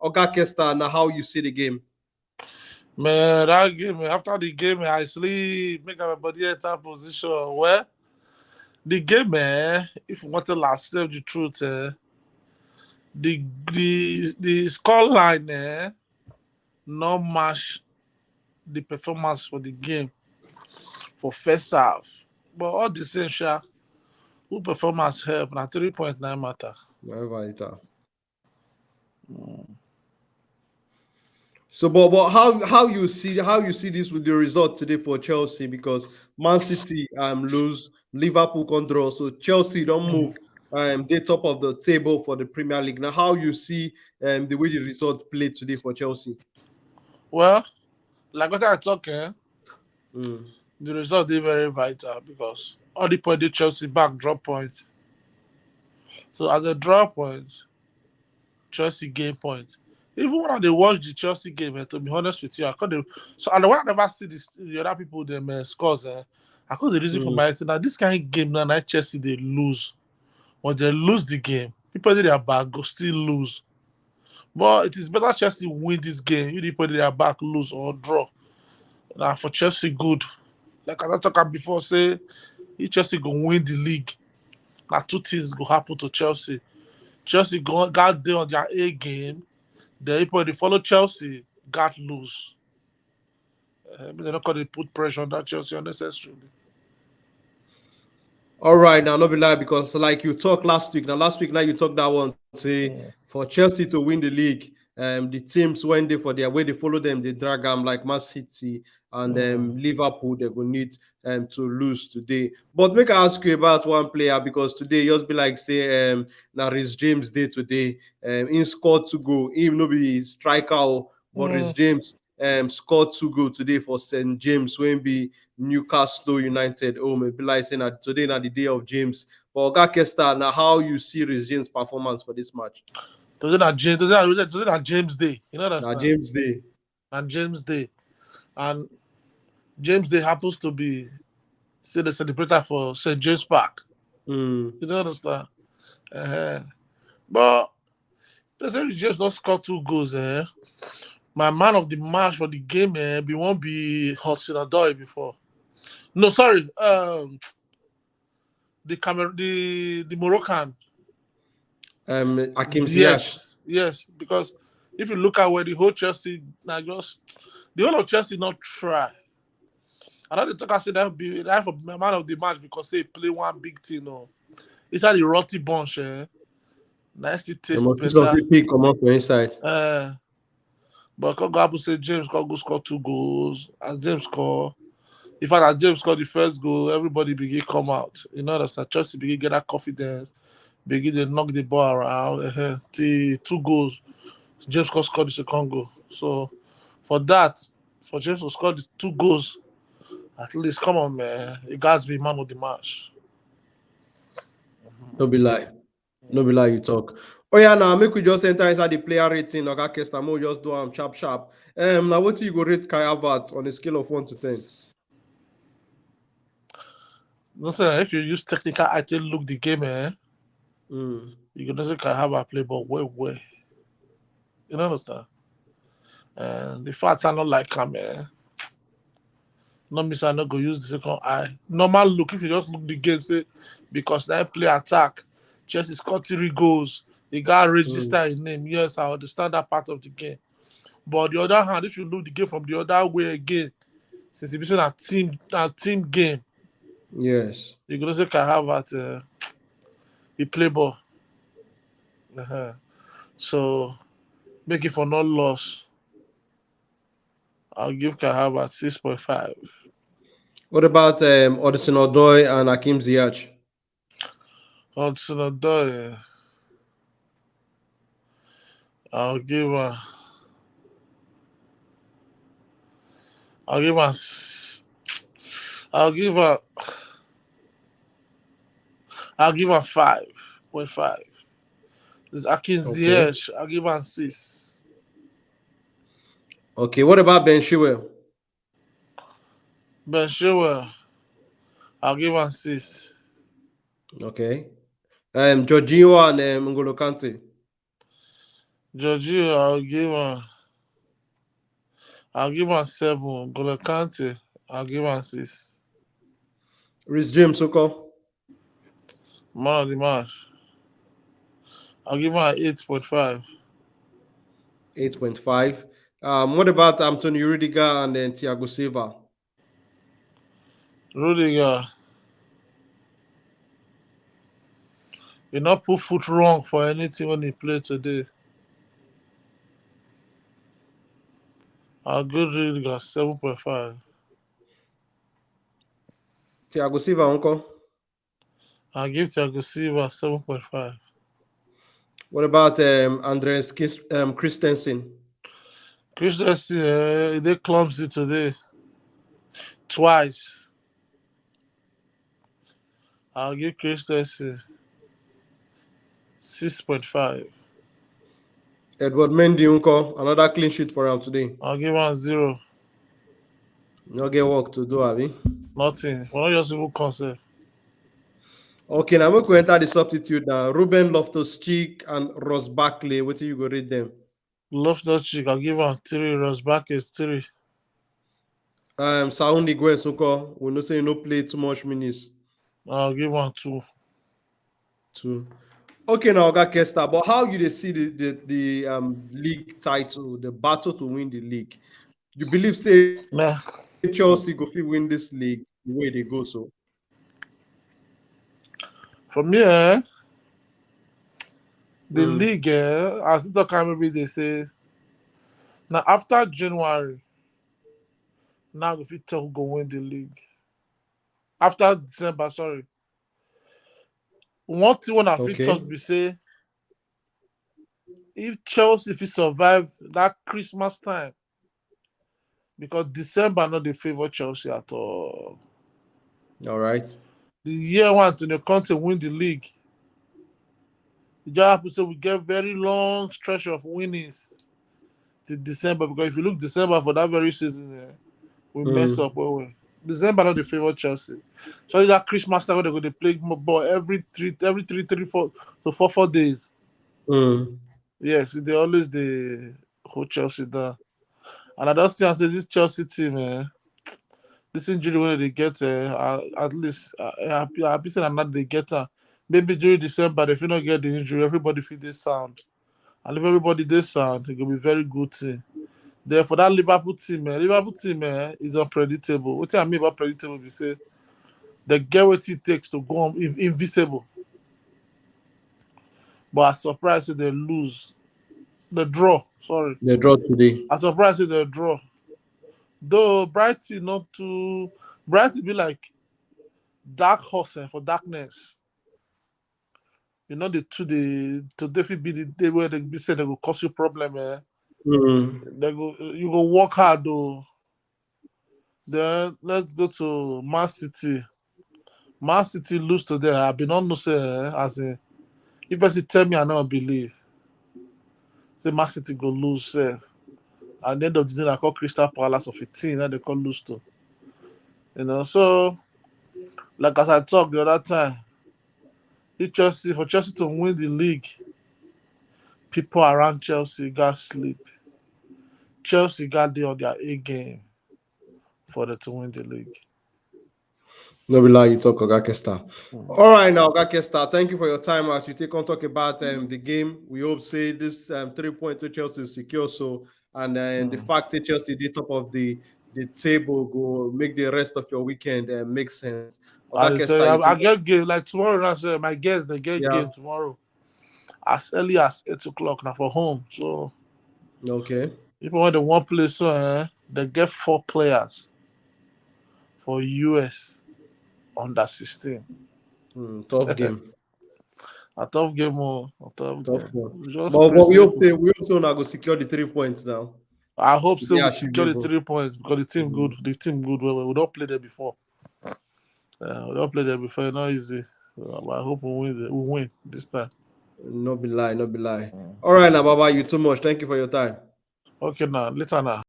Oga Kesta, now how you see the game? Man, that game, after the game, I sleep, make my body enter position. Well, the game, man, if you want to last tell the truth, the score line, not match the performance for the game for first half. But all the same, who performance help, na 3.9 matter. Whatever it are. So, but how you see this with the result today for Chelsea, because Man City lose, Liverpool can draw, so Chelsea don't move. They top of the table for the Premier League. Now, how you see the way the result played today for Chelsea? Well, like what I talk, Mm. the result is very vital because all the point the Chelsea back drop points. So as a drop point, Chelsea gain points. Even when they watch the Chelsea game, to be honest with you, I could so and when I never see the other people them scores, I could the reason for Mm. my now this kind of game now Chelsea they lose. When they lose the game, people in their back go still lose. But it is better Chelsea win this game. You put their back lose or draw. Now for Chelsea good. Like I talked before, say if Chelsea go win the league. Now two things go happen to Chelsea. Chelsea got there on their A game. Then people they follow Chelsea got lose. They're not going to put pressure on that Chelsea unnecessarily. All right, now not be lie, because like you talked last week. Now you talked that one. Say for Chelsea to win the league, the teams when they for their way they follow them, they drag them like Man City and Liverpool. They will need to lose today. But make I ask you about one player, because today just be like say now Rhys James day today. In scored to go. Him no be striker, but Rhys James scored 2 goals today for St. James when be Newcastle United. Oh, maybe like saying that today not the day of James. But Oga Kesta, now how you see Rhys James' performance for this match? Today not James Day. You know that Now James Day. And James Day. And James Day happens to be still the celebrator for St. James Park. You don't understand? But they say James don't score 2 goals. My man of the match for the game be won't be Hudson Odoi before. No, sorry. The Moroccan. Hakim Ziyech. Yes, because if you look at where the whole Chelsea now just the whole of Chelsea not try. I know the talk I said that be that for my man of the match because they play one big thing. No, it's like the rotty bunch. Nice to taste better. Pick come up inside. But Kogabu said James go score 2 goals. As James score, in fact, as James scored the first goal, everybody begin come out. You know that's Chelsea begin get that confidence, begin to knock the ball around. 2 goals. James scored the second goal. So for that, for James to score the 2 goals, at least come on, man, it got to be man of the match. No be lie. No be lie, you talk. Oh yeah, now make we just enter inside the player rating. Oga Kesta, we just do sharp. Now what you go rate Kai Havertz on a scale of 1 to 10? Listen, if you use technical item look the game, you can say Kai Havertz play ball way. You understand? And the facts are not like him, Not miss I not go use the second eye. Normal look, if you just look the game, say because that play attack, Chelsea scored 3 goals, they got register in name. Yes, I understand that part of the game. But on the other hand, if you look the game from the other way again, since it's a team game, yes, you're gonna say Kai Havertz he play ball. So make it for no loss. I'll give Kai Havertz 6.5. What about Odison Odoi and Hakim Ziyech? Hudson Odoi, I'll give her. I'll give her. I'll give her 5.5. This Akin Ziyech, I'll give her 6. Okay, what about Ben Chilwell? Ben Chilwell, I'll give her 6. Okay. Jorginho and N'Golo Kante. Georgia, I'll give him 7. Golo Kante, I'll give him 6. Rhys James, Oko. Man of the match, I'll give him 8.5. 8.5. What about Antonio Rudiger and then Thiago Silva? Rudiger, he not put foot wrong for anything when he played today. I'll give Rudiger 7.5. Thiago Silva, Uncle. I'll give Thiago Silva 7.5. What about Christensen? Christensen, they clumsy today. Twice. I'll give Christensen 6.5. Edward Mendy, Uncle. Another clean sheet for him today. I'll give him 0. No get work to do, Abby. Nothing. We're not just even concerned. Okay, now we're going to enter the substitute now. Ruben Loftus-Cheek and Ross Barkley. What do you go read them? Loftus-Cheek, I'll give him 3. Rosback is 3. Saúl Niguez, Uncle. We know say you no play too much minutes. I'll give him 2. 2. Okay, now Oga Kesta, but how you dey see the league title, the battle to win the league? You believe say Nah. Chelsea go fit win this league the way they go so? From here, the league, I still talk maybe they say now after January, now if you tell who go win the league. After December, sorry. One thing when I feel talk we say if Chelsea if survive that Christmas time, because December not the favor Chelsea at all. All right. The year one to the country win the league. It just happens so we get very long stretch of winnings to December, because if you look December for that very season, we mess up. December not the favor Chelsea. So that Christmas time they're going to play ball every 3, 4 to 4 days. Yes, they always the hold Chelsea down. And I don't see say this Chelsea team, this injury when they get at least happy saying I'm not they get maybe during December if you don't get the injury, everybody feel this sound. And if everybody this sound, it will be very good team. Therefore, that Liverpool team is unpredictable. What I mean about predictable, we say they get what it takes to go invisible. But I'm surprised that they lose. The draw, sorry. They draw today. I'm surprised that they draw. Though Brighton not too Brighton be like dark horse for darkness. You know the definitely be the day where they be saying they will cause you problem, you go work hard though. Then let's go to Man City. Man City lose today. I've been on no say as a if person tell me I don't believe. Say Man City go lose and then the day I call Crystal Palace of 15 and they call lose to. So like as I talked the other time, for Chelsea to win the league, people around Chelsea got sleep. Chelsea got there on their A game for them to win the league. No be lie, you talk Oga Kesta. All right, now Oga Kesta, thank you for your time as you take on talk about the game. We hope say this 3 point to Chelsea is secure. So and the fact that Chelsea the top of the table go make the rest of your weekend make sense. Oga Kesta, I get game like tomorrow. Now, my guests they get game tomorrow as early as 8:00 now for home. So okay, people when they want play so they get 4 players for US under 16. Tough game. A tough game, tough game. But we hope so now go secure the 3 points now. I hope so we secure the 3 points because the team good. The team good. We don't play there before. We don't play there before. It's not easy. So I hope we win this time. No be lie. All right, now, Baba, you too much. Thank you for your time. Okay, now later now.